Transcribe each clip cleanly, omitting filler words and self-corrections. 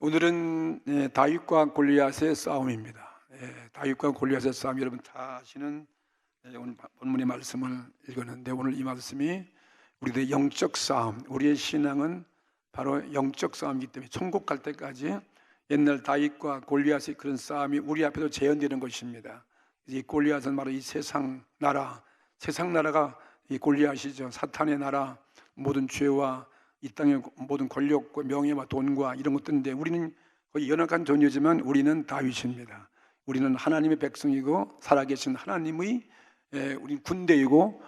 오늘은 다윗과 골리앗의 싸움입니다. 다윗과 골리앗의 싸움, 여러분 다 아시는 오늘 본문의 말씀을 읽었는데, 오늘 이 말씀이 우리들의 영적 싸움, 우리의 신앙은 바로 영적 싸움이기 때문에 천국 갈 때까지 옛날 다윗과 골리앗의 그런 싸움이 우리 앞에도 재현되는 것입니다. 이 골리앗은 바로 이 세상 나라가 이 골리앗이죠. 사탄의 나라, 모든 죄와 이 땅의 모든 권력과 명예와 돈과 이런 것들인데, 우리는 거의 연약한 존재지만 우리는 다윗입니다. 우리는 하나님의 백성이고 살아계신 하나님의 우린 군대이고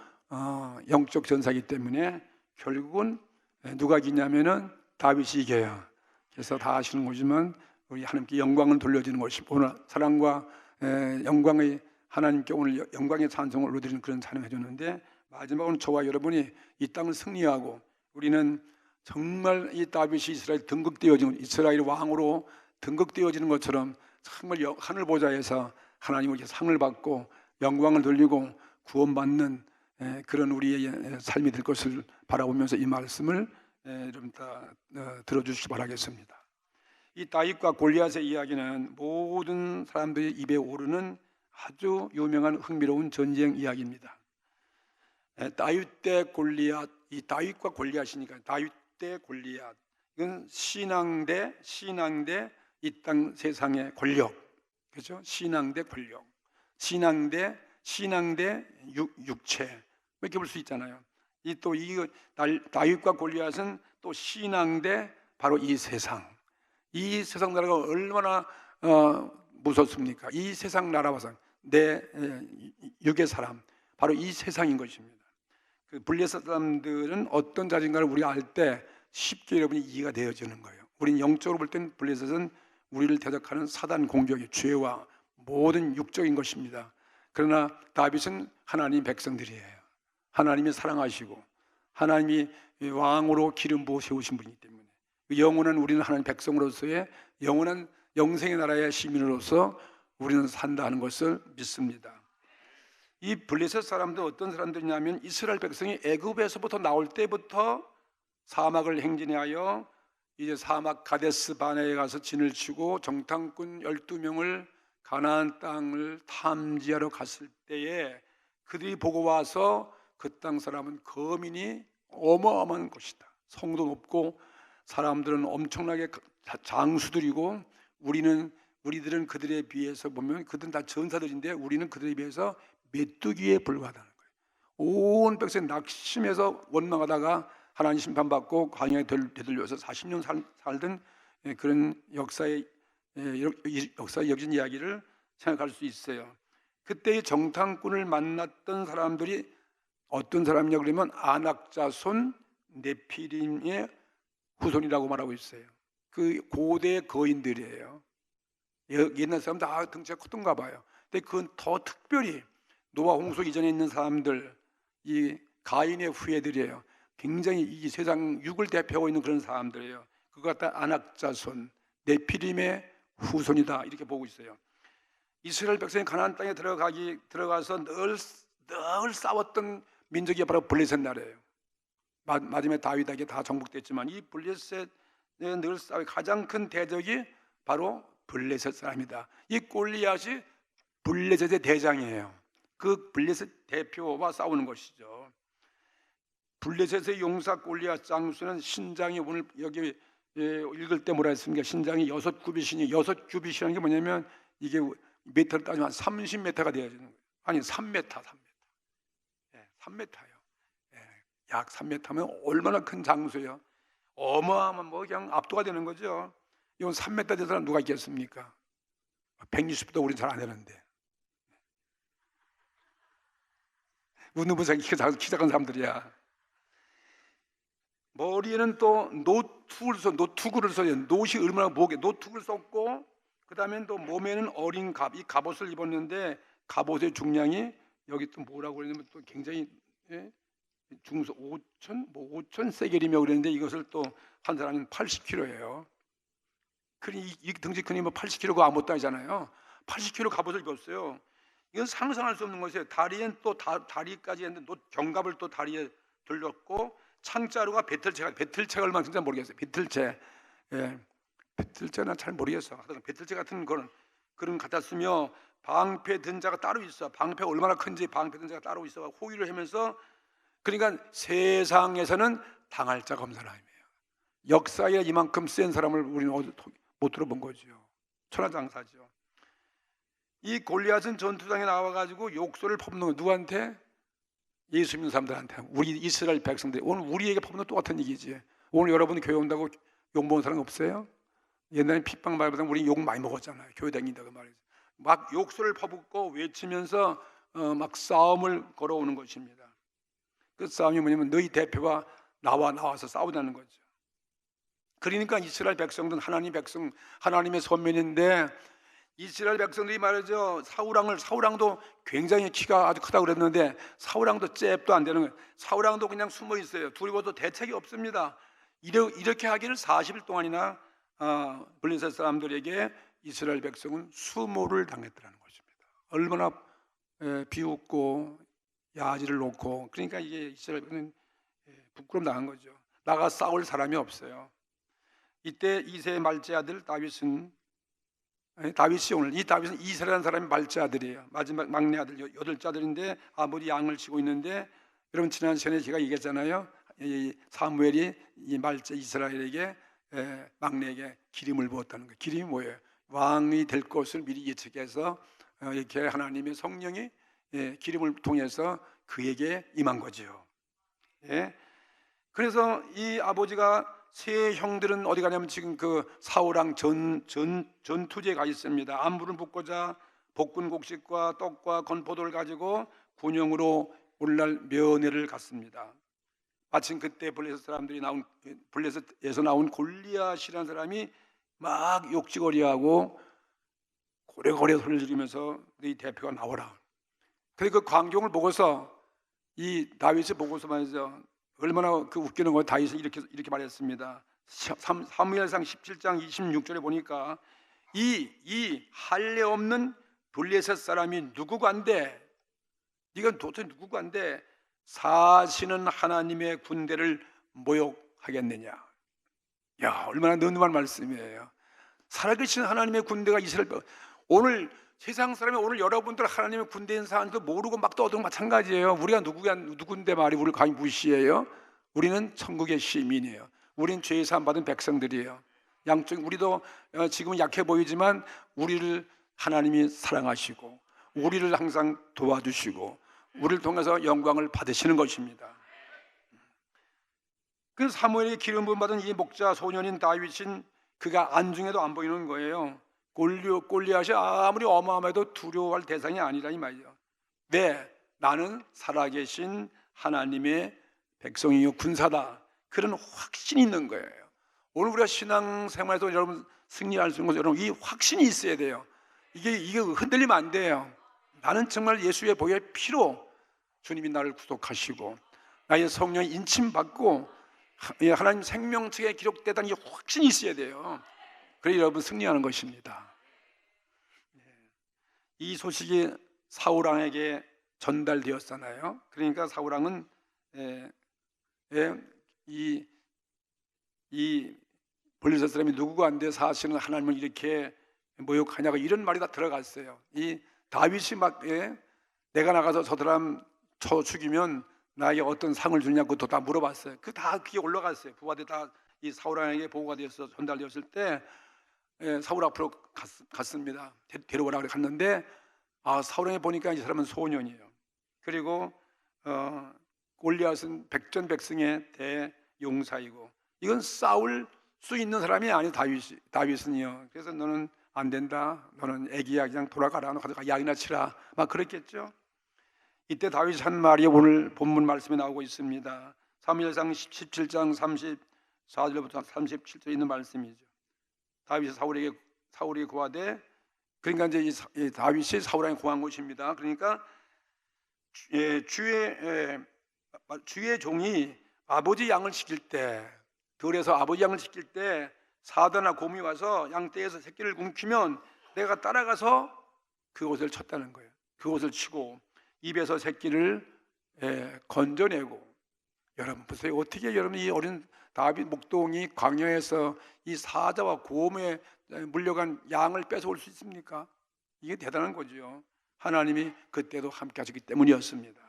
영적 전사이기 때문에 결국은 누가 이기냐면은 다윗이 이겨요. 그래서 다 아시는 거지만 우리 하나님께 영광을 돌려주는 것이 오늘 사랑과 영광의 하나님께 오늘 영광의 찬송을 올려드리는 그런 찬양해 줬는데, 마지막으로 저와 여러분이 이 땅을 승리하고 우리는 정말 이 다윗이 이스라엘 등극되어지는 이스라엘 왕으로 등극되어지는 것처럼 정말 하늘 보좌에서 하나님께 상을 받고 영광을 돌리고 구원받는 그런 우리의 삶이 될 것을 바라보면서 이 말씀을 좀 다 들어주시기 바라겠습니다. 이 다윗과 골리앗의 이야기는 모든 사람들의 입에 오르는 아주 유명한 흥미로운 전쟁 이야기입니다. 다윗 대 골리앗, 이 다윗과 골리앗이니까 다윗 대 골리앗, 이건 신앙 대 이 땅 세상의 권력, 그렇죠? 신앙 대 권력, 신앙 대 육체, 이렇게 볼 수 있잖아요. 이 다윗과 골리앗은 또 신앙 대 바로 이 세상 나라가 얼마나 무섭습니까? 이 세상 나라와서 내 육의 사람, 바로 이 세상인 것입니다. 그 블레셋 사람들은 어떤 자신가를 우리가 알 때 쉽게 여러분이 이해가 되어지는 거예요. 우리는 영적으로 볼 땐 블레셋은 우리를 대적하는 사단 공격의 죄와 모든 육적인 것입니다. 그러나 다윗은 하나님 백성들이에요. 하나님이 사랑하시고 하나님이 왕으로 기름 부어 세우신 분이기 때문에 영원한 우리는 하나님 백성으로서의 영원한 영생의 나라의 시민으로서 우리는 산다는 것을 믿습니다. 이 블레셋 사람들 어떤 사람들이냐면, 이스라엘 백성이 애굽에서부터 나올 때부터 사막을 행진하여 이제 사막 가데스 바네에 가서 진을 치고 정탐꾼 12명을 가나안 땅을 탐지하러 갔을 때에 그들이 보고 와서 그 땅 사람은 거민이 어마어마한 것이다. 성도 높고 사람들은 엄청나게 장수들이고 우리들은 그들에 비해서 보면 그들은 다 전사들인데 우리는 그들에 비해서 메뚜기에 불과하다는 거예요. 온 백성이 낙심해서 원망하다가 하나님 심판받고 광야에 되돌려서 40년 살던 그런 역사에 여긴 이야기를 생각할 수 있어요. 그때의 정탐꾼을 만났던 사람들이 어떤 사람이냐 그러면 아낙자손 네피림의 후손이라고 말하고 있어요. 그 고대 거인들이에요. 옛날 사람 다 덩치가 컸던가 봐요. 근데 그건 더 특별히 노아 홍수 이전에 있는 사람들, 이 가인의 후예들이에요. 굉장히 이 세상 육을 대표하고 있는 그런 사람들이에요. 그거 갖다 아낙자손 네피림의 후손이다 이렇게 보고 있어요. 이스라엘 백성이 가나안 땅에 들어가서 늘 싸웠던 민족이 바로 블레셋 나라예요. 마지막에 다윗에게 다 정복됐지만 이 블레셋의 늘 싸워 가장 큰 대적이 바로 블레셋 사람이다. 이 골리앗이 블레셋의 대장이에요. 그 블레셋 대표와 싸우는 것이죠. 블레셋의 용사 골리앗 장수는 신장이, 오늘 여기 읽을 때 뭐라 했습니까? 신장이 6규빗이니, 6규빗이라는 게 뭐냐면 이게 미터를 따지면 30m가 되어지는 거예요. 아니 3m. 3m요. 약 3m면 얼마나 큰 장수예요. 어마어마한 그냥 압도가 되는 거죠. 이건 3m 된 사람 누가 있겠습니까? 160도 우리는 잘 안 되는데. 웃는 분이 키 작은 사람들이야. 머리에는 또 노투구를 써요. 노시 얼마나 목에 노투구를 썼고, 그 다음에 또 몸에는 어린 이 갑옷을 입었는데, 갑옷의 중량이 여기 또 뭐라고 그러냐면 또 굉장히 중소 5천 세겔이며 그랬는데, 이것을 또 한 사람은 80kg예요. 그러니 이 덩치 크니 80kg가 아무것도 아니잖아요. 80kg 갑옷을 입었어요. 이건 상상할 수 없는 것이에요. 다리엔 또 다리까지 했는데 견갑을 또 다리에 들렸고, 창자루가 배틀채가 얼마나 큰지 모르겠어요. 배틀채. 배틀제나 잘 모르겠어. 하여튼 배틀제 같은 그런 같았으며 방패 든 자가 따로 있어. 방패가 얼마나 큰지 방패 든 자가 따로 있어 호위를 하면서 그러니까 세상에서는 당할 자가 없는 사람이에요. 역사에 이만큼 센 사람을 우리는 못 들어본 거죠. 천하장사죠. 이 골리앗은 전투장에 나와가지고 욕설을 퍼붓는 거예요. 누구한테? 예수 믿는 사람들한테. 우리 이스라엘 백성들. 오늘 우리에게 퍼붓는 똑같은 얘기지. 오늘 여러분 교회 온다고 욕먹은 사람 없어요? 옛날에 핍박 말보다 우리 욕 많이 먹었잖아요. 교회 다닌다고 말이죠. 막 욕설을 퍼붓고 외치면서 막 싸움을 걸어오는 것입니다. 그 싸움이 뭐냐면 너희 대표가 나와서 싸우자는 거죠. 그러니까 이스라엘 백성들은 하나님 백성, 하나님의 선민인데 이스라엘 백성들이 말이죠. 사울왕도 굉장히 키가 아주 크다고 그랬는데 사울왕도 잽도 안 되는 거예요. 사울왕도 그냥 숨어 있어요. 두려워도 대책이 없습니다. 이렇게 하기를 40일 동안이나 블레셋 사람들에게 이스라엘 백성은 수모를 당했다는 것입니다. 얼마나 비웃고 야지를 놓고 그러니까 이게 이스라엘 백성은 부끄럼 당한 거죠. 나가 싸울 사람이 없어요. 이때 이세의 말째 아들 다윗이 이세라는 사람이 말째 아들이에요. 마지막 막내 아들, 여덟째 아들인데 아버지 양을 치고 있는데 여러분 지난 시간에 제가 얘기했잖아요. 이 사무엘이 이 말째 이스라엘에게 막내에게 기름을 부었다는 거예요. 기름이 뭐예요? 왕이 될 것을 미리 예측해서 이렇게 하나님의 성령이 기름을 통해서 그에게 임한 거죠. 그래서 이 아버지가 세 형들은 어디 가냐면 지금 그 사울왕 전투지에 가 있습니다. 안부를 붓고자 볶은 곡식과 떡과 건포도를 가지고 군용으로 오늘날 면회를 갔습니다. 마침 그때 블레셋에서 나온 골리앗이라는 사람이 막 욕지거리하고 고래고래 소리를 지르면서 네 대표가 나오라. 그래서 그 광경을 보고서 이 다윗이 보고서 말이죠. 얼마나 그 웃기는 거예요. 다윗이 이렇게 말했습니다. 사무엘상 17장 26절에 보니까 이 할례 없는 블레셋 사람이 누구간데 네가 도대체 누구간데 사시는 하나님의 군대를 모욕하겠느냐. 야, 얼마나 너무한 말씀이에요. 살아계신 하나님의 군대가 이스라엘 오늘 세상 사람이 오늘 여러분들 하나님의 군대인 사람도 모르고 막 떠들고 마찬가지예요. 우리가 누군데 말이 우리를 감히 무시해요? 우리는 천국의 시민이에요. 우리는 죄 사함 받은 백성들이에요. 양쪽 우리도 지금은 약해 보이지만 우리를 하나님이 사랑하시고 우리를 항상 도와주시고 우리를 통해서 영광을 받으시는 것입니다. 그 사무엘이 기름 부음 받은 이 목자 소년인 다윗은 그가 안중에도 안 보이는 거예요. 골리앗이 아무리 어마어마해도 두려워할 대상이 아니라 이 말이죠. 왜? 나는 살아계신 하나님의 백성이요 군사다. 그런 확신이 있는 거예요. 오늘 우리가 신앙생활에서 여러분 승리할 수 있는 것은 여러분 이 확신이 있어야 돼요. 이게 흔들리면 안 돼요. 나는 정말 예수의 보혈 피로 주님이 나를 구속하시고 나의 성령이 인침받고 하나님 생명책에 기록되다는 이 확신이 있어야 돼요. 그래야 여러분 승리하는 것입니다. 이 소식이 사울왕에게 전달되었잖아요. 그러니까 사울왕은 이 블레셋 사람이 누구가 안 돼 사시는 하나님을 이렇게 모욕하냐고 이런 말이 다 들어갔어요. 이 다윗이 막 내가 나가서 저 사람 쳐 죽이면 나에게 어떤 상을 주냐고 다 물어봤어요. 그게 올라갔어요. 부하들 다 이 사울왕에게 보고가 되어서 전달되었을 때 사울 앞으로 갔습니다. 데려오라 그래 갔는데 사울왕이 보니까 이 사람은 소년이에요. 그리고 골리앗은 백전백승의 대용사이고 이건 싸울 수 있는 사람이 아니에요. 다윗은요. 그래서 너는 안 된다. 너는 애기야 그냥 돌아가라. 너 가서 약이나 치라. 막 그랬겠죠. 이때 다윗이 한 말이 오늘 본문 말씀에 나오고 있습니다. 사무엘상 17장 34절부터 37절에 있는 말씀이죠. 다윗이 사울이 구하되 그러니까 이제 다윗이 사울에게 구한 것입니다. 그러니까 주의 종이 아버지 양을 시킬 때 들에서 아버지 양을 시킬 때 사자나 곰이 와서 양떼에서 새끼를 굶기면 내가 따라가서 그것을 쳤다는 거예요. 그것을 치고 입에서 새끼를 건져내고 여러분 보세요. 어떻게 여러분 이 어린 다윗 목동이 광야에서 이 사자와 곰에 물려간 양을 뺏어올 수 있습니까? 이게 대단한 거죠. 하나님이 그때도 함께 하셨기 때문이었습니다.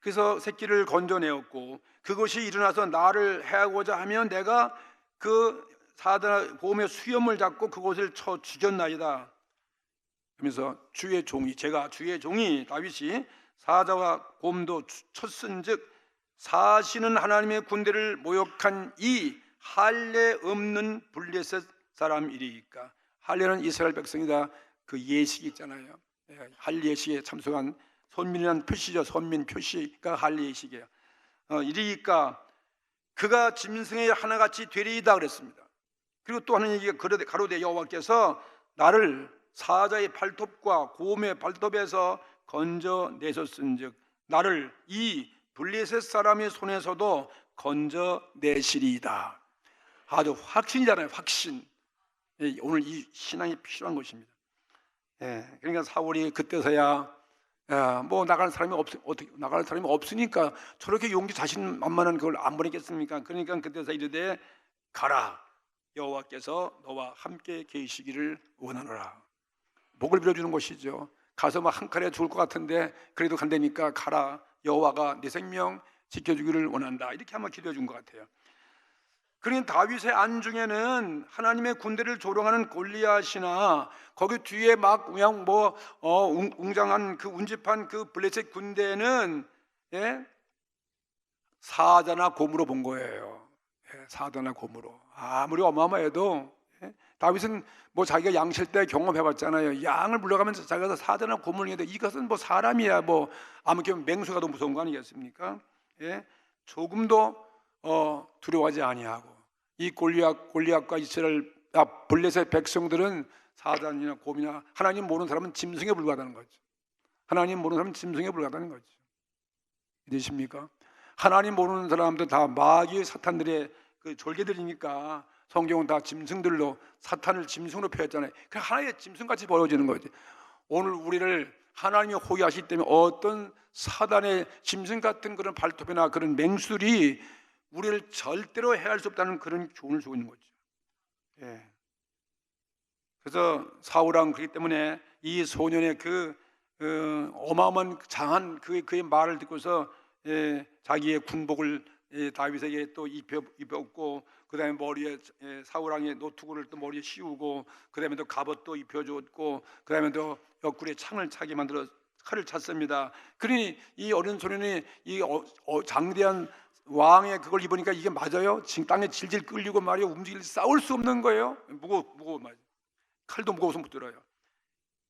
그래서 새끼를 건져내었고, 그것이 일어나서 나를 해하고자 하면 내가 그 사자 곰의 수염을 잡고 그곳을 쳐 죽였나이다. 그러면서 주의 종이, 제가 주의 종이 다윗이 사자와 곰도 쳤은즉 사시는 하나님의 군대를 모욕한 이 할례 없는 블레셋 사람이리까. 할례는 이스라엘 백성이다. 그 예식 있잖아요. 할례 예식에 참석한 선민이라는 표시죠. 선민 표시가 할례 예식이에요. 이리까 그가 짐승의 하나같이 되리이다 그랬습니다. 그리고 또 하는 얘기가 가로되 여호와께서 나를 사자의 발톱과 곰의 발톱에서 건져내셨은즉 나를 이 블레셋 사람의 손에서도 건져내시리이다. 아주 확신이잖아요. 확신. 오늘 이 신앙이 필요한 것입니다. 그러니까 사울이 그때서야 뭐 나가는 사람이 어떻게 나가는 사람이 없으니까 저렇게 용기 자신만만한 그걸 안 보냈겠습니까? 그러니까 그때서 이르되 가라, 여호와께서 너와 함께 계시기를 원하노라. 목을 빌어주는 것이죠. 가서 막 한 칼에 죽을 것 같은데 그래도 간다니까 가라, 여호와가 네 생명 지켜주기를 원한다. 이렇게 한번 기도해 준 것 같아요. 그러니까 다윗의 안중에는 하나님의 군대를 조롱하는 골리앗이나 거기 뒤에 막 그냥 웅장한 그 운집한 그 블레셋 군대는 사자나 곰으로 본 거예요. 사자나 곰으로. 아무리 어마어마해도 다윗은 뭐 자기가 양 칠 때 경험해봤잖아요. 양을 물러가면서 자기가 사자나 곰을 했는데 이것은 뭐 사람이야 뭐 아무튼 맹수가 더 무서운 거 아니겠습니까? 조금도 두려워하지 아니하고 이 골리앗과 이스라엘 블레셋 백성들은 사자나 곰이나 하나님 모르는 사람은 짐승에 불과하다는 거죠. 하나님 모르는 사람은 짐승에 불과하다는 거죠. 믿으십니까? 하나님 모르는 사람들 다 마귀의 사탄들의 그 졸개들이니까 성경은 다 짐승들로 사탄을 짐승으로 표현했잖아요. 그 하나의 짐승같이 보여지는 거죠. 오늘 우리를 하나님이 호위하시기 때문에 어떤 사단의 짐승 같은 그런 발톱이나 그런 맹술이 우리를 절대로 해할 수 없다는 그런 교훈을 주고 있는 거죠. 그래서 사울왕 그렇기 때문에 이 소년의 그 어마어마한 장한 그의 말을 듣고서 자기의 군복을 다윗에게 또 입혀없고 그 다음에 머리에 사울왕의 노투구를 또 머리에 씌우고 그 다음에 또 갑옷도 입혀줬고 그 다음에 또 옆구리에 창을 차게 만들어 칼을 찼습니다. 그러니 이 어린 소년이 이 장대한 왕의 그걸 입으니까 이게 맞아요? 지금 땅에 질질 끌리고 말이야 움직일 싸울 수 없는 거예요. 무거워 말이야. 칼도 무거워서 못 들어요.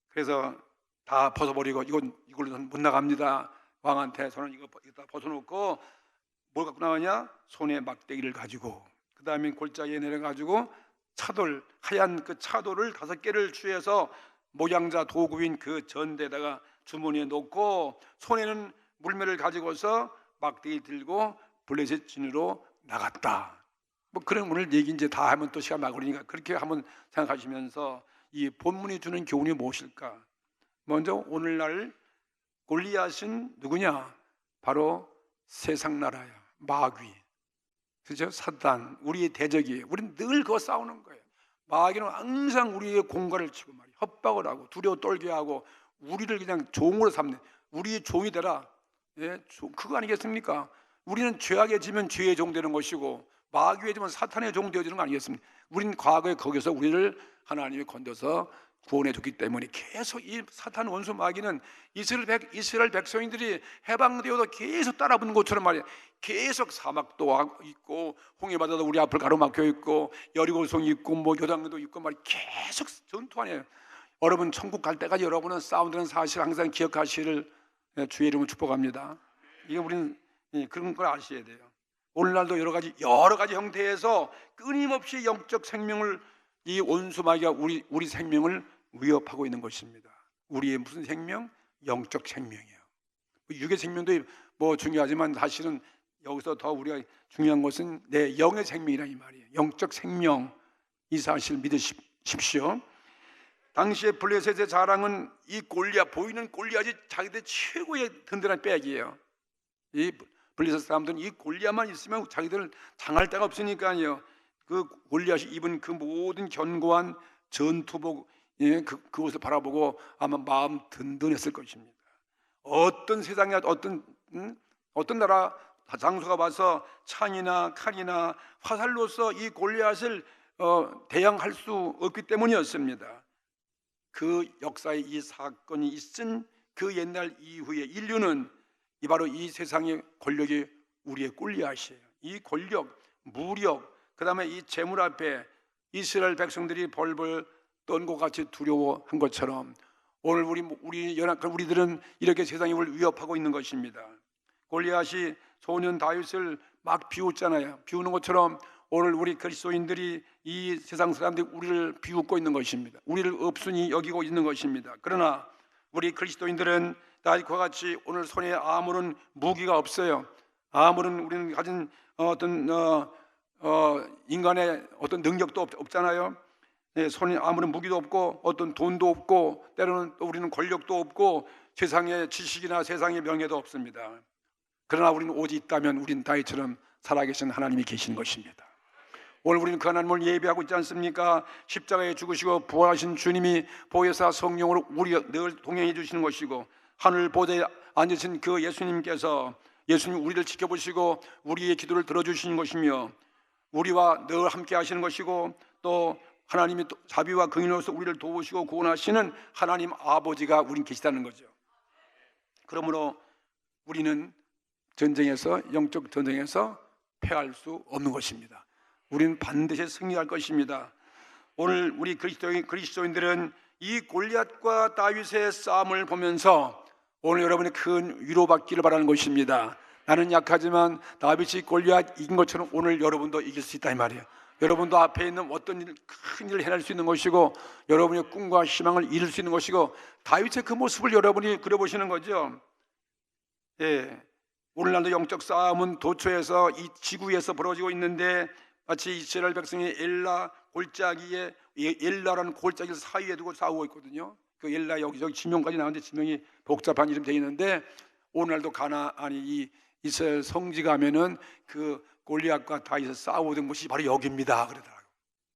그래서 다 벗어버리고 이걸로는 못 나갑니다. 왕한테 저는 이거 다 벗어놓고 뭘 갖고 나가냐? 손에 막대기를 가지고 그 다음에 골짜기에 내려가지고 차돌 하얀 그 차돌을 5개를 취해서 모양자 도구인 그 전대에다가 주머니에 놓고 손에는 물매를 가지고서 막대기 들고 블레셋 진으로 나갔다. 뭐 그런 오늘 얘기 이제 다 하면 또 시간 막으니까 그렇게 한번 생각하시면서 이 본문이 주는 교훈이 무엇일까? 먼저 오늘날 골리앗은 누구냐? 바로 세상 나라야. 마귀. 그죠? 사단, 우리의 대적이에요. 우리는 늘 그거 싸우는 거예요. 마귀는 항상 우리의 공갈을 치고 말이에요. 협박을 하고 두려워 떨게 하고 우리를 그냥 종으로 삼는, 우리의 종이 되라. 그거 아니겠습니까? 우리는 죄악에 지면 죄의 종 되는 것이고 마귀에 지면 사탄의 종 되어지는 거 아니겠습니까? 우리는 과거에 거기서 우리를 하나님이 건져서 구원해 줬기 때문에 계속 이 사탄 원수 마귀는 이스라엘 백성들이 해방되어도 계속 따라붙는 것처럼 말이에요. 계속 사막도 있고 홍해바다도 우리 앞을 가로막혀 있고 여리고성이 있고 뭐 요단강도 있고 말이에요. 계속 전투 아니에요. 여러분 천국 갈 때까지 여러분은 싸운다는 사실 항상 기억하시기를 주의 이름으로 축복합니다. 이게 우리는 그런 걸 아셔야 돼요. 오늘날도 여러 가지 형태에서 끊임없이 영적 생명을 이 원수 마귀가 우리 생명을 위협하고 있는 것입니다. 우리의 무슨 생명? 영적 생명이에요. 육의 생명도 뭐 중요하지만 사실은 여기서 더 우리가 중요한 것은 내 영의 생명이라 이 말이에요. 영적 생명, 이 사실 믿으십시오. 당시에 블레셋의 자랑은 이 보이는 골리앗이 자기들 최고의 든든한 백이에요. 이 블레셋 사람들은 이 골리앗만 있으면 자기들 당할 데가 없으니까요. 그 골리앗이 입은 그 모든 견고한 전투복, 그것을 바라보고 아마 마음 든든했을 것입니다. 어떤 세상에 어떤 나라 장수가 와서 창이나 칼이나 화살로서 이 골리앗을 대항할 수 없기 때문이었습니다. 그 역사의 이 사건이 있은 그 옛날 이후에 인류는 바로 이 세상의 권력이 우리의 골리앗이에요. 이 권력, 무력, 그 다음에 이 재물 앞에 이스라엘 백성들이 벌벌 떤 것 같이 두려워한 것처럼 오늘 우리들은 이렇게 세상이 우리를 위협하고 있는 것입니다. 골리앗이 소년 다윗을 막 비웃잖아요. 비우는 것처럼 오늘 우리 그리스도인들이 이 세상 사람들이 우리를 비웃고 있는 것입니다. 우리를 없으니 여기고 있는 것입니다. 그러나 우리 그리스도인들은 다윗과 같이 오늘 손에 아무런 무기가 없어요. 아무런 우리는 가진 어떤 인간의 어떤 능력도 없잖아요. 손에 아무런 무기도 없고 어떤 돈도 없고 때로는 또 우리는 권력도 없고 세상의 지식이나 세상의 명예도 없습니다. 그러나 우리는 오직 있다면 우리는 다윗처럼 살아계신 하나님이 계신 것입니다. 오늘 우리는 그 하나님을 예배하고 있지 않습니까? 십자가에 죽으시고 부활하신 주님이 보혜사 성령으로 우리가 늘 동행해 주시는 것이고 하늘 보좌에 앉으신 그 예수님께서 예수님 우리를 지켜보시고 우리의 기도를 들어주시는 것이며 우리와 늘 함께 하시는 것이고 또 하나님이 자비와 긍휼로서 우리를 도우시고 구원하시는 하나님 아버지가 우린 계시다는 거죠. 그러므로 우리는 전쟁에서 영적 전쟁에서 패할 수 없는 것입니다. 우리는 반드시 승리할 것입니다. 오늘 우리 그리스도인들은 이 골리앗과 다윗의 싸움을 보면서 오늘 여러분의 큰 위로받기를 바라는 것입니다. 나는 약하지만 다윗이 골리앗 이긴 것처럼 오늘 여러분도 이길 수 있다 이 말이에요. 여러분도 앞에 있는 어떤 큰 일을 해낼 수 있는 것이고 여러분의 꿈과 희망을 이룰 수 있는 것이고 다윗의 그 모습을 여러분이 그려보시는 거죠. 오늘날도 영적 싸움은 도처에서 이 지구에서 벌어지고 있는데 마치 이스라엘 백성이 엘라 골짜기에 엘라라는 골짜기를 사이에 두고 싸우고 있거든요. 그 엘라 여기저기 지명까지 나오는데 지명이 복잡한 이름 되어 있는데 오늘날도 이 이스라엘 성지 가면은 그 골리앗과 다윗이 싸우던 곳이 바로 여기입니다 그러더라고요.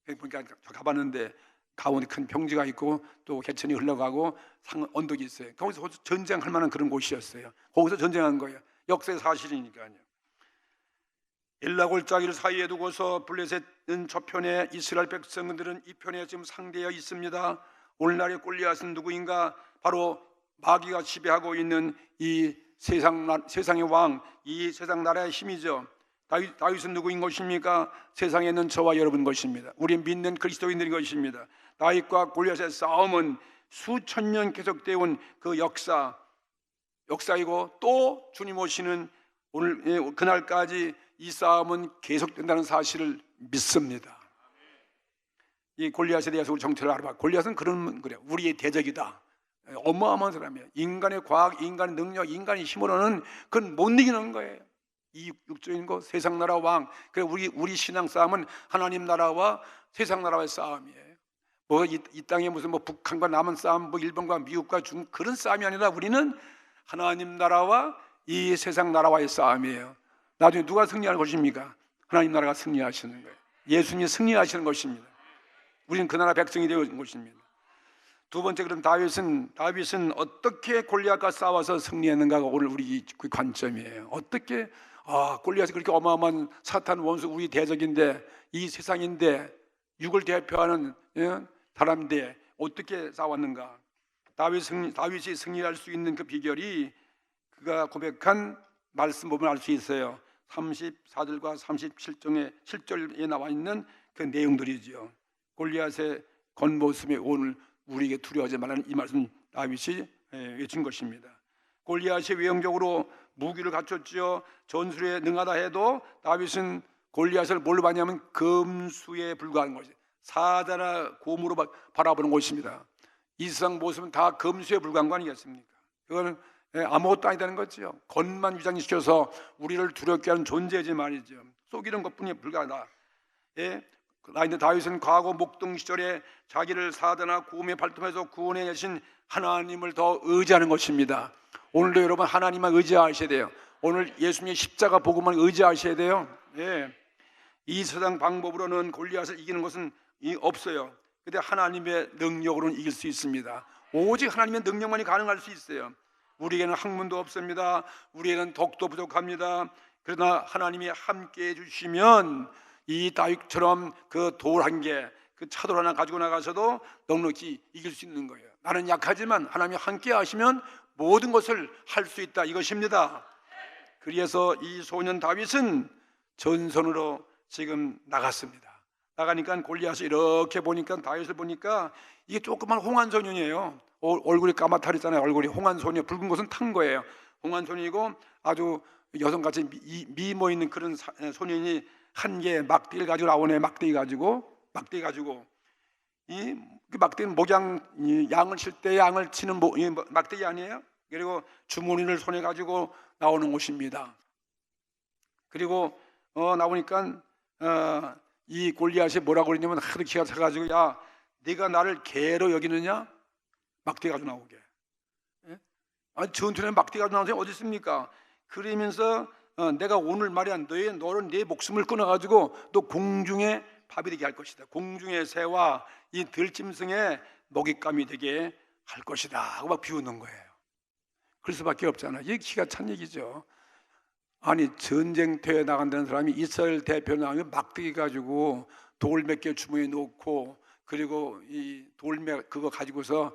그러니까 가봤는데 가운데 큰 평지가 있고 또 개천이 흘러가고 언덕이 있어요. 거기서 전쟁할 만한 그런 곳이었어요. 거기서 전쟁한 거예요. 역사의 사실이니까요. 엘라 골짜기를 사이에 두고서 블레셋은 저편에 이스라엘 백성들은 이 편에 지금 상대해 있습니다. 오늘날의 골리앗은 누구인가? 바로 마귀가 지배하고 있는 이 세상의 왕, 이 세상 나라의 힘이죠. 다윗은 누구인 것입니까? 세상에 있는 저와 여러분 것입니다. 우리 믿는 그리스도인들인 것입니다. 다윗과 골리앗의 싸움은 수천 년 계속되어 온 그 역사이고 또 주님 오시는 오늘 그날까지 이 싸움은 계속된다는 사실을 믿습니다. 이 골리앗에 대해서 우리 정체를 알아봐. 골리앗은 그래요. 우리의 대적이다. 어마어마한 사람이에요. 인간의 과학, 인간의 능력, 인간의 힘으로는 그건 못 이기는 거예요. 이 육적인 거 세상 나라 왕. 그래 우리 신앙 싸움은 하나님 나라와 세상 나라의 싸움이에요. 이 땅에 무슨 북한과 남한 싸움, 일본과 미국과 중국 그런 싸움이 아니라 우리는 하나님 나라와 이 세상 나라와의 싸움이에요. 나중에 누가 승리할 것입니까? 하나님 나라가 승리하시는 거예요. 예수님이 승리하시는 것입니다. 우리는 그 나라 백성이 되는 것입니다. 두 번째, 그럼 다윗은 어떻게 골리앗과 싸워서 승리했는가가 오늘 우리 관점이에요. 어떻게 골리앗이 그렇게 어마어마한 사탄 원수 우리 대적인데 이 세상인데 육을 대표하는 사람인데 어떻게 싸웠는가? 다윗이 승리할 수 있는 그 비결이 그가 고백한 말씀 보면 알 수 있어요. 34절과 37절에 나와 있는 그 내용들이죠. 골리앗의 겉모습이 오늘 우리에게 두려워하지 말라는 이 말씀 다윗이 외친 것입니다. 골리앗이 외형적으로 무기를 갖췄죠. 전술에 능하다 해도 다윗은 골리앗을 뭘로 봤냐면 금수에 불과한 것이죠. 사자나 곰으로 바라보는 것입니다. 이 세상 모습은 다 금수에 불과한 거 아니겠습니까? 그거는 아무것도 아니다는 거죠. 겉만 위장시켜서 우리를 두렵게 하는 존재지 말이죠. 속이는 것뿐이 불가하다. 다윗은 과거 목동 시절에 자기를 사자나 곰의 발톱에서 구원해 내신 하나님을 더 의지하는 것입니다. 오늘도 여러분 하나님만 의지하셔야 돼요. 오늘 예수님의 십자가 복음을 의지하셔야 돼요. 예. 이 세상 방법으로는 골리앗을 이기는 것은 없어요. 근데 하나님의 능력으로는 이길 수 있습니다. 오직 하나님의 능력만이 가능할 수 있어요. 우리에게는 학문도 없습니다. 우리에게는 덕도 부족합니다. 그러나 하나님이 함께 해주시면 이 다윗처럼 그 돌 한 개, 그 차돌 하나 가지고 나가서도 넉넉히 이길 수 있는 거예요. 나는 약하지만 하나님이 함께 하시면 모든 것을 할 수 있다, 이것입니다. 그래서 이 소년 다윗은 전선으로 지금 나갔습니다. 나가니까 골리앗을 이렇게 보니까, 다윗을 보니까 이게 조그만 홍한소년이에요. 얼굴이 까맣다랬잖아요. 얼굴이 홍한소년, 붉은 것은 탄 거예요. 홍한소년이고 아주 여성같이 미모 있는 그런 소년이 한 개 막대기를 가지고 나오네. 막대기 가지고 이 막대기는 목양, 양을 칠 때 양을 치는 막대기 아니에요? 그리고 주머니를 손에 가지고 나오는 옷입니다. 그리고 나오니까 이 골리앗이 뭐라고 그러냐면 하도 기가 차가지고, 야, 네가 나를 개로 여기느냐? 막대기 가지고 나오게. 예? 아니, 전투에 막대기 가지고 나오는 사람이 어디 있습니까? 그러면서 내가 오늘 말이야, 너는 내 목숨을 끊어가지고 너 공중에 밥이 되게 할 것이다. 공중의 새와 이 들짐승의 먹잇감이 되게 할 것이다 하고 막 비웃는 거예요. 그럴 수밖에 없잖아. 이게 기가 찬 얘기죠. 아니, 전쟁터에 나간다는 사람이 이스라엘 대표 나가면 막대기 가지고 돌 몇 개 주머니에 놓고, 그리고 이 돌몇 그거 가지고서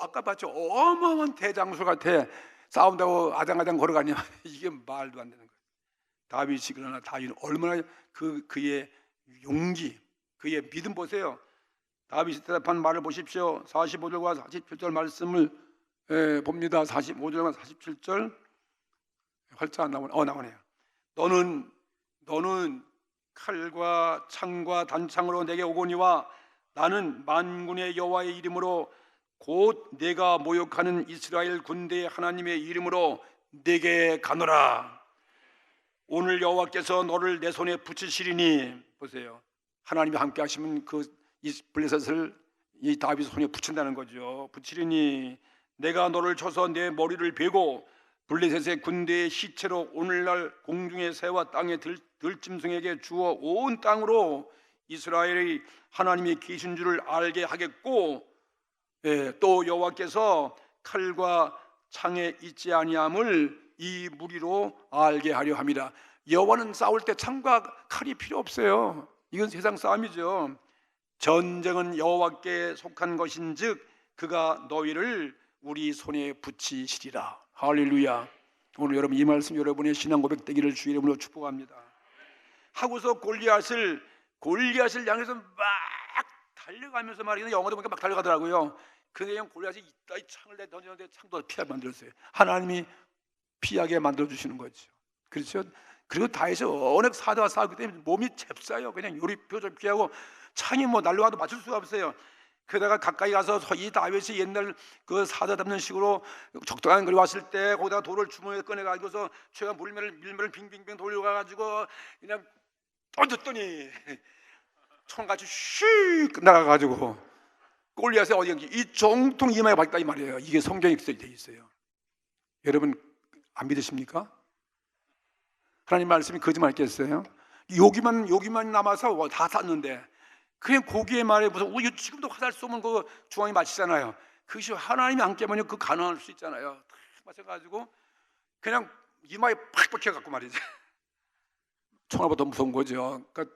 아까 봤죠? 어마어마한 대장수 같아. 싸운다고 아장아장 걸어가냐. 이게 말도 안 되는 거예요. 다윗이, 그러나 다윗은 얼마나 그의 용기, 그의 믿음 보세요. 다윗이 대답한 말을 보십시오. 45절과 47절 말씀을 봅니다. 45절과 47절 활자 안 나오네. 나오네요. 너는 칼과 창과 단창으로 내게 오거니와 나는 만군의 여호와의 이름으로 곧 내가 모욕하는 이스라엘 군대의 하나님의 이름으로 내게 가노라. 오늘 여호와께서 너를 내 손에 붙이시리니, 보세요. 하나님이 함께 하시면 이 블레셋을 이 다윗 손에 붙인다는 거죠. 붙이리니 내가 너를 쳐서 내 머리를 베고 블레셋의 군대의 시체로 오늘날 공중의 새와 땅의 들짐승에게 주어 온 땅으로 이스라엘의 하나님이 계신 줄을 알게 하겠고, 또 여호와께서 칼과 창에 있지 아니함을 이 무리로 알게 하려 함이라. 여호와는 싸울 때 창과 칼이 필요 없어요. 이건 세상 싸움이죠. 전쟁은 여호와께 속한 것인즉 그가 너희를 우리 손에 붙이시리라. 할렐루야. 오늘 여러분 이 말씀 여러분의 신앙 고백 되기를 주의 이름으로 축복합니다. 하고서 골리앗을 향해서 막 달려가면서 말이야. 영어도 보니까 막 달려가더라고요. 그냥 골리앗이 이 창을 던졌는데 창도 피하게 만들었어요. 하나님이 피하게 만들어 주시는 거죠. 그렇죠? 그리고 다윗이 어느 사대와 싸우기 때문에 몸이 잽싸요. 그냥 요리 표절 피하고 창이 날려와도 맞출 수가 없어요. 그러다가 가까이 가서 이 다윗이 옛날 그 사자 잡는 식으로 적당한 거리 왔을 때 거기다가 돌을 주머니에 꺼내 가지고서 최가 밀면을 빙빙빙 돌려가가지고 그냥 던졌더니 총같이 슉 나가가지고 골리앗이 어디 갔지? 이 정통 이마에 박다 이 말이에요. 이게 성경에 돼 있어요. 여러분 안 믿으십니까? 하나님 말씀이 거짓말했겠어요? 여기만 남아서 다 탔는데, 그냥 고기의 말에 무슨 지금도 화살 쏘면 그 중앙이 맞히잖아요. 그것이 하나님이 함께하면 그 가능할 수 있잖아요. 맞춰가지고 그냥 이마에 팍 박혀갖고 말이지. 총알보다 무서운 거죠. 그러니까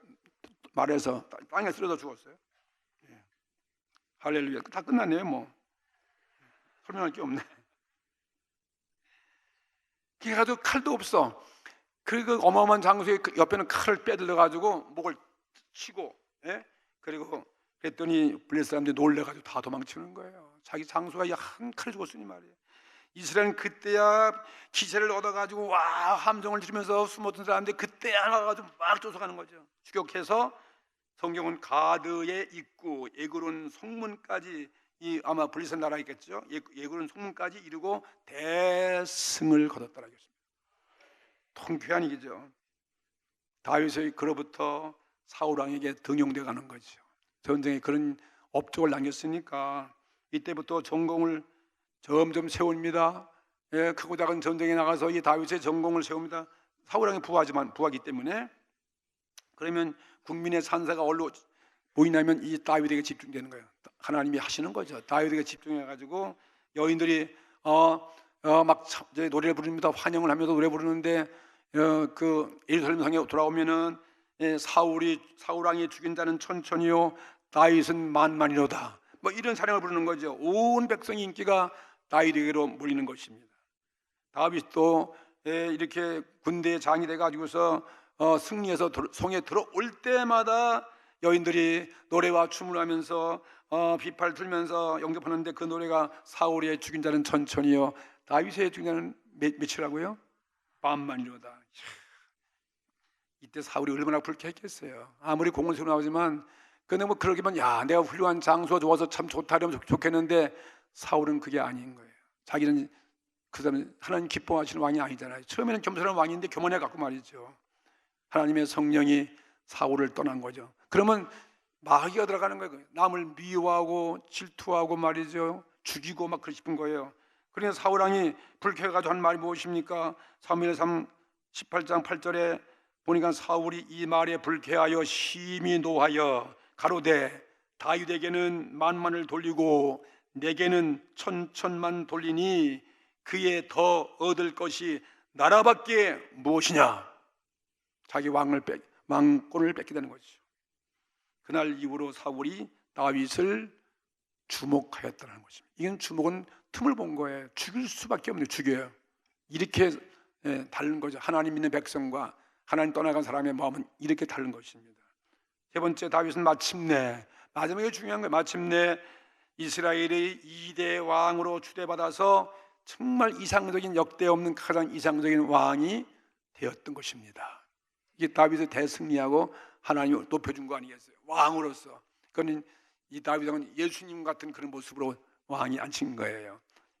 말해서 땅에 쓰러져 죽었어요. 할렐루야. 다 끝났네요. 뭐 설명할 게 없네. 그래가지고 칼도 없어. 그리고 어마어마한 장소에 옆에는 칼을 빼들어가지고 목을 치고, 그리고 그랬더니 블레셋 사람들이 놀래가지고 다 도망치는 거예요. 자기 장수가 한 칼을 죽었으니 말이에요. 이스라엘은 그때야 기세를 얻어가지고 와 함정을 지르면서 숨었던 사람들이 그때야 나가가지고 막 쫓아가는 거죠. 추격해서 성경은 가드의 입구 에그론 성문까지, 아마 블레셋 나라였겠죠. 에그론 성문까지 이르고 대승을 거뒀다라고 했습니다. 통쾌한 얘기죠. 다윗이 그로부터 사울왕에게 등용돼 가는 거죠. 전쟁에 그런 업적을 남겼으니까 이때부터 전공을 점점 세웁니다. 크고 작은 전쟁에 나가서 이 다윗의 전공을 세웁니다. 사울 왕이 부하기 때문에. 그러면 국민의 산사가 어디로 보이냐면 이 다윗에게 집중되는 거예요. 하나님이 하시는 거죠. 다윗에게 집중해가지고 여인들이 막 이제 노래를 부릅니다. 환영을 하면서 노래 부르는데 그 예루살렘 성에 돌아오면은 사울 왕이 죽인 자는 천천히요 다윗은 만만이로다. 뭐 이런 찬양을 부르는 거죠. 온 백성의 인기가 다윗에게로 몰리는 것입니다. 다윗도 이렇게 군대의 장이 돼가지고서 승리해서 성에 들어올 때마다 여인들이 노래와 춤을 하면서 비팔 들면서 영접하는데 그 노래가 사울의 죽인 자는 천천히요 다윗의 죽인 자는 며칠이라고요? 만만이로다. 이때 사울이 얼마나 불쾌했겠어요. 아무리 공을 세워 나오지만 근데 뭐 그러기만 야 내가 훌륭한 장수가 좋아서 참 좋다 이러면 좋겠는데 사울은 그게 아닌 거예요. 자기는 그 사람은 하나님 기뻐하시는 왕이 아니잖아요. 처음에는 겸손한 왕인데 교만해 갖고 말이죠. 하나님의 성령이 사울을 떠난 거죠. 그러면 마귀가 들어가는 거예요. 남을 미워하고 질투하고 말이죠. 죽이고 막 그러고 싶은 거예요. 그래서 사울 왕이 불쾌해가지고 한 말이 무엇입니까? 사무엘상 18장 8절에 보니까 사울이 이 말에 불쾌하여 심히 노하여 가로되 다윗에게는 만만을 돌리고 내게는 천천만 돌리니 그에 더 얻을 것이 나라밖에 무엇이냐. 자기 왕권을 뺏게 되는 거죠. 그날 이후로 사울이 다윗을 주목하였다는 것입니다. 이건 주목은 틈을 본 거예요. 죽일 수밖에 없는 죽여요. 이렇게 다른 거죠. 하나님 믿는 백성과 하나님 떠나간 사람의 마음은 이렇게 다른 것입니다. 세 번째, 다윗은 마침내, 마지막에 중요한 거예요. 마침내 이스라엘의 2대 왕으로 추대받아서 정말 이상적인, 역대 없는 가장 이상적인 왕이 되었던 것입니다. 이게 다윗의 대승리하고 하나님이 높여준 거 아니겠어요? 왕으로서. 그건 이 다윗은 예수님 같은 그런 모습으로 왕이 앉힌 거예요.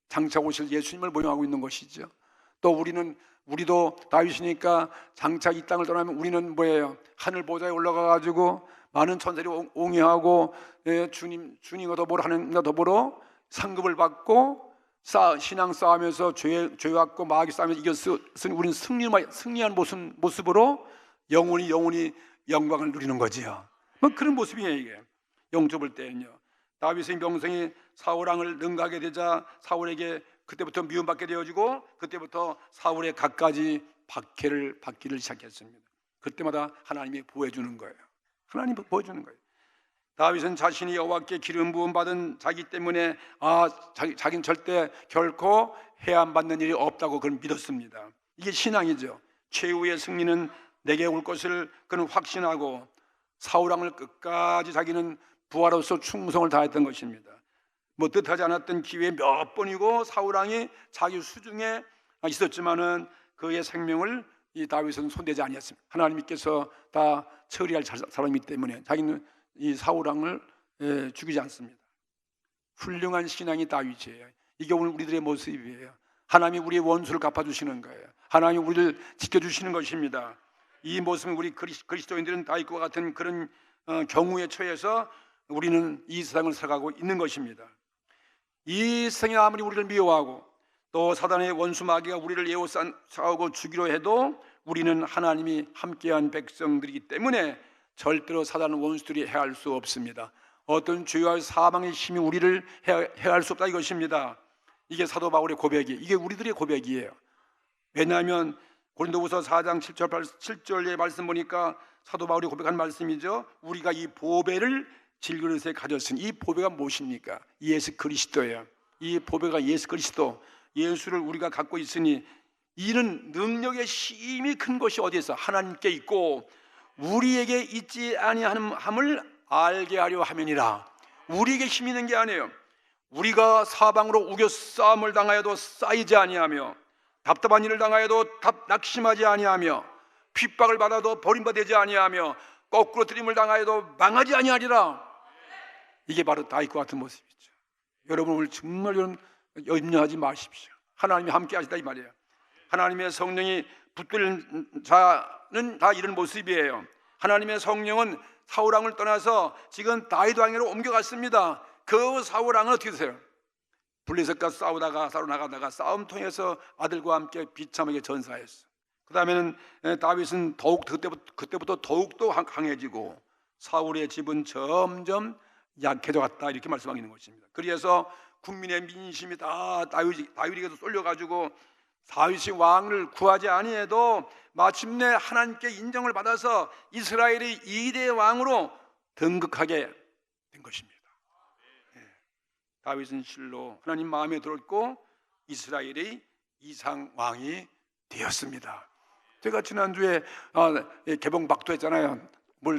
장차 오실 예수님을 모형하고 있는 것이죠. 또 우리도 다윗이니까 장차 이 땅을 떠나면 우리는 뭐예요? 하늘 보좌에 올라가 가지고 많은 천사들이 옹회하고 주님과 더불어 하나님과 더불어 상급을 받고 신앙 싸움에서 죄악과 마귀 싸움에서 이겼으니 우리는 승리한 모습으로 영원히 영광을 누리는 거지요. 뭐 그런 모습이에요. 이게 영접을 때는요. 다윗의 명성이 사울 왕을 능가하게 되자 사울에게 그때부터 미움받게 되어지고 그때부터 사울의 갖가지 박해를 받기를 시작했습니다. 그때마다 하나님이 보여주는 거예요. 하나님이 보여주는 거예요. 다윗은 자신이 여호와께 기름 부음 받은 자기 때문에 자기는 절대 결코 해안 받는 일이 없다고 그는 믿었습니다. 이게 신앙이죠. 최후의 승리는 내게 올 것을 그는 확신하고 사울 왕을 끝까지 자기는 부하로서 충성을 다했던 것입니다. 뭐 뜻하지 않았던 기회에 몇 번이고 사울 왕이 자기 수중에 있었지만은 그의 생명을 이 다윗은 손대지 아니했습니다. 하나님께서 다 처리할 사람이기 때문에 자기는 이 사울 왕을 죽이지 않습니다. 훌륭한 신앙이 다윗이에요. 이게 오늘 우리들의 모습이에요. 하나님이 우리의 원수를 갚아주시는 거예요. 하나님이 우리를 지켜주시는 것입니다. 이 모습은 우리 그리스도인들은 다윗과 같은 그런 경우에 처해서 우리는 이 세상을 살아가고 있는 것입니다. 이 세상이 아무리 우리를 미워하고 또 사단의 원수 마귀가 우리를 에워싸고 죽이려 해도 우리는 하나님이 함께한 백성들이기 때문에 절대로 사단의 원수들이 해할 수 없습니다. 어떤 죄와 사망의 힘이 우리를 해할 수 없다 이것입니다. 이게 사도 바울의 고백이, 이게 우리들의 고백이에요. 왜냐하면 고린도후서 4장 7절의 말씀 보니까 사도 바울이 고백한 말씀이죠. 우리가 이 보배를 질그릇에 가졌으니, 이 보배가 무엇입니까? 예수 그리스도예요. 이 보배가 예수 그리스도, 예수를 우리가 갖고 있으니 이는 능력의 힘이 큰 것이 어디에 있어? 하나님께 있고 우리에게 있지 아니함을 알게 하려 함이니라. 우리에게 힘이 있는 게 아니에요. 우리가 사방으로 우겨싸움을 당하여도 쌓이지 아니하며 답답한 일을 당하여도 낙심하지 아니하며 핍박을 받아도 버림받지 아니하며 거꾸로 들임을 당하여도 망하지 아니하리라. 이게 바로 다윗과 같은 모습이죠. 여러분 오늘 정말 염려하지 마십시오. 하나님이 함께 하시다 이 말이에요. 하나님의 성령이 붙들린 자는 다 이런 모습이에요. 하나님의 성령은 사울 왕을 떠나서 지금 다윗 왕으로 옮겨갔습니다. 그 사울 왕은 어떻게 되세요? 블레셋과 싸우다가 나가다가 싸움 통해서 아들과 함께 비참하게 전사했어. 그 다음에는 다윗은 더욱 그때부터 더욱더 강해지고 사울의 집은 점점 약해져 갔다, 이렇게 말씀하고 있는 것입니다. 그래서 국민의 민심이 다 다윗에게서 쏠려가지고 다윗이 왕을 구하지 아니해도 마침내 하나님께 인정을 받아서 이스라엘의 2대 왕으로 등극하게 된 것입니다. 다윗은 실로 하나님 마음에 들었고 이스라엘의 이상 왕이 되었습니다. 제가 지난주에 개봉박도 했잖아요.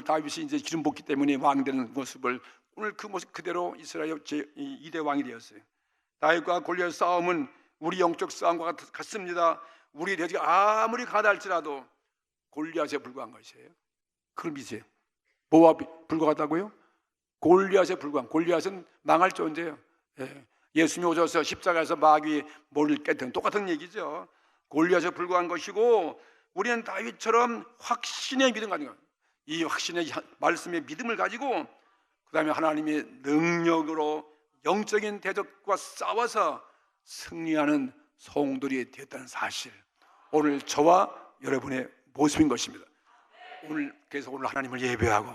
다윗이 이제 기름 붓기 때문에 왕 되는 모습을, 오늘 그 모습 그대로 이스라엘 2대 왕이 되었어요. 다윗과 골리앗 싸움은 우리 영적 싸움과 같습니다. 우리 대지가 아무리 가다할지라도 골리앗에 불과한 것이에요. 그걸 믿으세요. 뭐와 불과하다고요? 골리앗에 불과한, 골리앗은 망할 존재예요. 예수님이 오셔서 십자가에서 마귀의 머리를 깨뜨린 똑같은 얘기죠. 골리앗에 불과한 것이고, 우리는 다윗처럼 확신의 믿음 가지고, 이 확신의 말씀의 믿음을 가지고 그 다음에 하나님의 능력으로 영적인 대적과 싸워서 승리하는 성들이 되었다는 사실, 오늘 저와 여러분의 모습인 것입니다. 그래서 오늘 하나님을 예배하고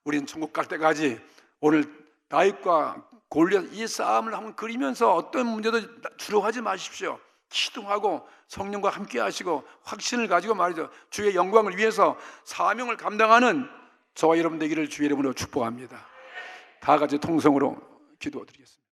우리는 천국 갈 때까지 오늘 다윗과 골리앗 이 싸움을 한번 그리면서 어떤 문제도 두려워하지 마십시오. 기도하고 성령과 함께 하시고 확신을 가지고 말이죠, 주의 영광을 위해서 사명을 감당하는 저와 여러분 되기를 주의 이름으로 축복합니다. 다 같이 통성으로 기도드리겠습니다.